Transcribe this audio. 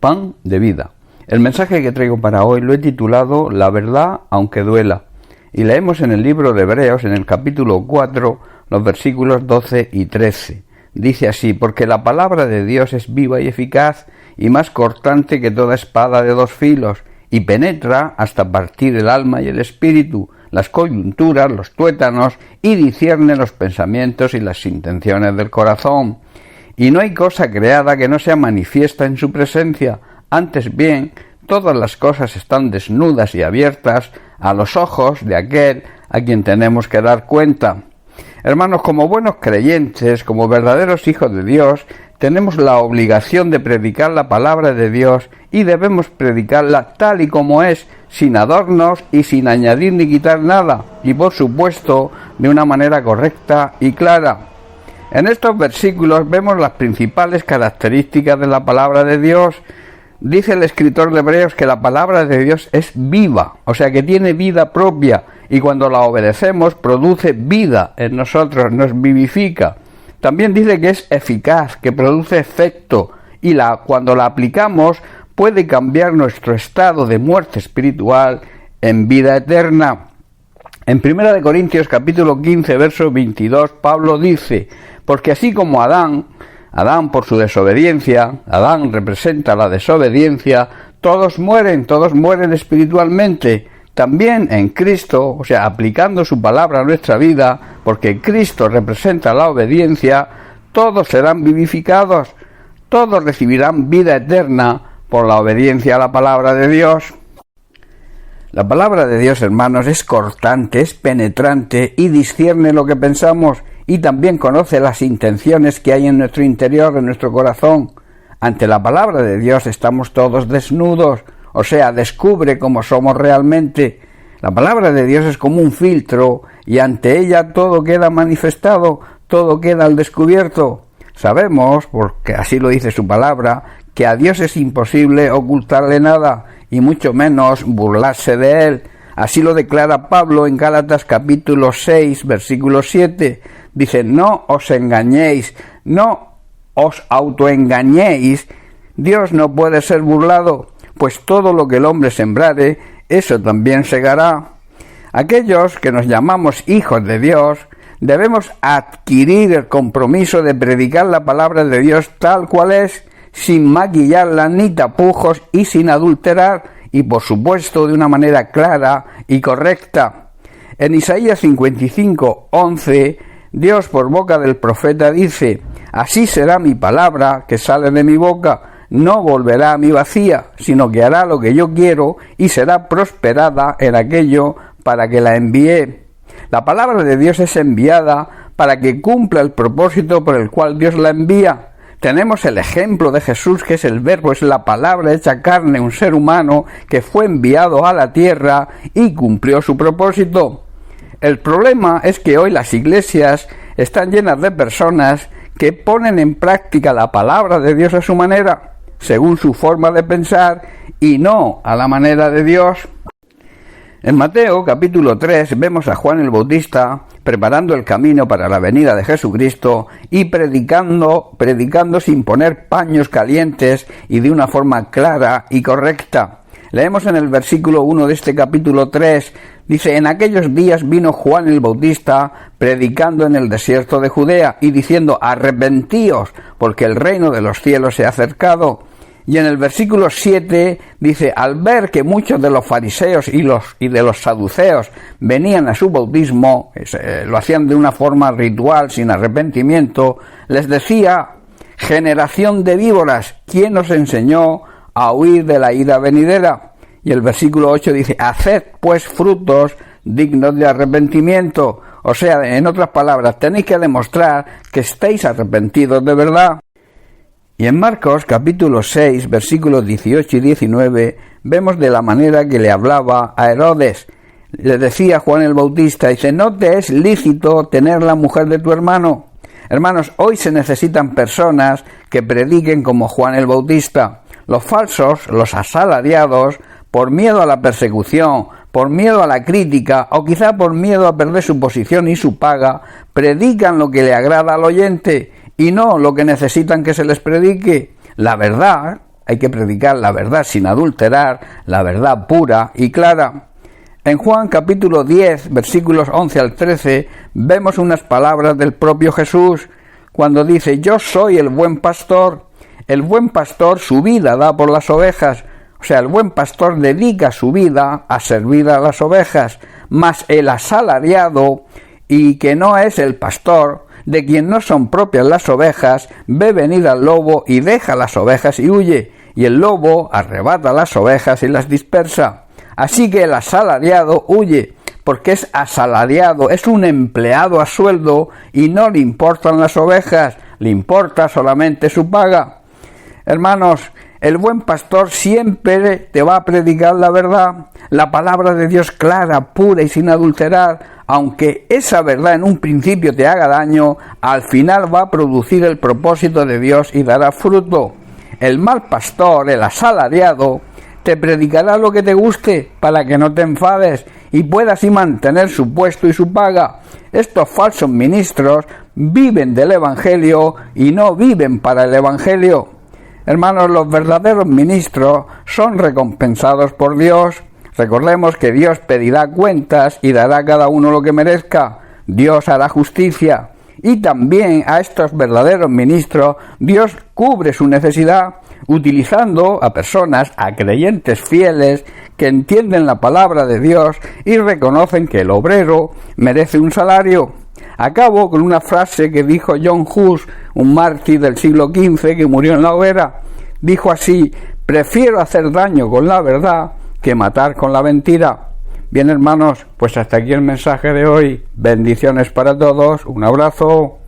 pan de vida. El mensaje que traigo para hoy lo he titulado La verdad aunque duela, y leemos en el libro de Hebreos, en el capítulo 4, los versículos 12 y 13. Dice así: porque la palabra de Dios es viva y eficaz, y más cortante que toda espada de dos filos, y penetra hasta partir el alma y el espíritu, las coyunturas, los tuétanos, y discierne los pensamientos y las intenciones del corazón. Y no hay cosa creada que no sea manifiesta en su presencia. Antes bien, todas las cosas están desnudas y abiertas a los ojos de aquel a quien tenemos que dar cuenta. Hermanos, como buenos creyentes, como verdaderos hijos de Dios, tenemos la obligación de predicar la palabra de Dios y debemos predicarla tal y como es, sin adornos y sin añadir ni quitar nada, y por supuesto, de una manera correcta y clara. En estos versículos vemos las principales características de la palabra de Dios. Dice el escritor de Hebreos que la palabra de Dios es viva, o sea que tiene vida propia, y cuando la obedecemos produce vida en nosotros, nos vivifica. También dice que es eficaz, que produce efecto, y cuando la aplicamos puede cambiar nuestro estado de muerte espiritual en vida eterna. En 1 Corintios capítulo 15, verso 22, Pablo dice: porque así como Adán por su desobediencia, Adán representa la desobediencia, todos mueren espiritualmente. También en Cristo, o sea, aplicando su palabra a nuestra vida, porque Cristo representa la obediencia, todos serán vivificados, todos recibirán vida eterna por la obediencia a la palabra de Dios. La palabra de Dios, hermanos, es cortante, es penetrante y discierne lo que pensamos, y también conoce las intenciones que hay en nuestro interior, en nuestro corazón. Ante la palabra de Dios estamos todos desnudos, o sea, descubre cómo somos realmente. La palabra de Dios es como un filtro, y ante ella todo queda manifestado, todo queda al descubierto. Sabemos, porque así lo dice su palabra, que a Dios es imposible ocultarle nada, y mucho menos burlarse de él. Así lo declara Pablo en Gálatas capítulo 6, versículo 7. Dice: no os engañéis, no os autoengañéis, Dios no puede ser burlado, pues todo lo que el hombre sembrare, eso también segará. Aquellos que nos llamamos hijos de Dios, debemos adquirir el compromiso de predicar la palabra de Dios tal cual es, sin maquillarla ni tapujos y sin adulterar, y por supuesto de una manera clara y correcta. En Isaías 55, 11, Dios por boca del profeta dice: así será mi palabra que sale de mi boca, no volverá a mí vacía, sino que hará lo que yo quiero y será prosperada en aquello para que la envié. La palabra de Dios es enviada para que cumpla el propósito por el cual Dios la envía. Tenemos el ejemplo de Jesús, que es el Verbo, es la palabra hecha carne, un ser humano que fue enviado a la tierra y cumplió su propósito. El problema es que hoy las iglesias están llenas de personas que ponen en práctica la palabra de Dios a su manera, según su forma de pensar, y no a la manera de Dios. En Mateo capítulo 3 vemos a Juan el Bautista preparando el camino para la venida de Jesucristo y predicando sin poner paños calientes y de una forma clara y correcta. Leemos en el versículo 1 de este capítulo 3, dice: en aquellos días vino Juan el Bautista predicando en el desierto de Judea y diciendo: arrepentíos, porque el reino de los cielos se ha acercado. Y en el versículo 7 dice: al ver que muchos de los fariseos y de los saduceos venían a su bautismo, lo hacían de una forma ritual, sin arrepentimiento, les decía: generación de víboras, ¿quién os enseñó a huir de la ira venidera? Y el versículo 8 dice: haced pues frutos dignos de arrepentimiento. O sea, en otras palabras, tenéis que demostrar que estáis arrepentidos de verdad. Y en Marcos capítulo 6, versículos 18 y 19, vemos de la manera que le hablaba a Herodes. Le decía Juan el Bautista, dice: no te es lícito tener la mujer de tu hermano. Hermanos, hoy se necesitan personas que prediquen como Juan el Bautista. Los falsos, los asalariados, por miedo a la persecución, por miedo a la crítica o quizá por miedo a perder su posición y su paga, predican lo que le agrada al oyente y no lo que necesitan que se les predique. La verdad, hay que predicar la verdad sin adulterar, la verdad pura y clara. En Juan capítulo 10, versículos 11 al 13, vemos unas palabras del propio Jesús, cuando dice: yo soy el buen pastor. El buen pastor su vida da por las ovejas. O sea, el buen pastor dedica su vida a servir a las ovejas, mas el asalariado, y que no es el pastor, de quien no son propias las ovejas, ve venir al lobo y deja las ovejas y huye, y el lobo arrebata las ovejas y las dispersa. Así que el asalariado huye, porque es asalariado, es un empleado a sueldo y no le importan las ovejas, le importa solamente su paga. Hermanos, el buen pastor siempre te va a predicar la verdad, la palabra de Dios clara, pura y sin adulterar. Aunque esa verdad en un principio te haga daño, al final va a producir el propósito de Dios y dará fruto. El mal pastor, el asalariado, te predicará lo que te guste para que no te enfades y pueda así mantener su puesto y su paga. Estos falsos ministros viven del Evangelio y no viven para el Evangelio. Hermanos, los verdaderos ministros son recompensados por Dios. Recordemos que Dios pedirá cuentas y dará a cada uno lo que merezca. Dios hará justicia. Y también a estos verdaderos ministros Dios cubre su necesidad utilizando a personas, a creyentes fieles que entienden la palabra de Dios y reconocen que el obrero merece un salario. Acabo con una frase que dijo John Hus, un mártir del siglo XV que murió en la hoguera. Dijo así: prefiero hacer daño con la verdad que matar con la mentira. Bien, hermanos, pues hasta aquí el mensaje de hoy. Bendiciones para todos, un abrazo.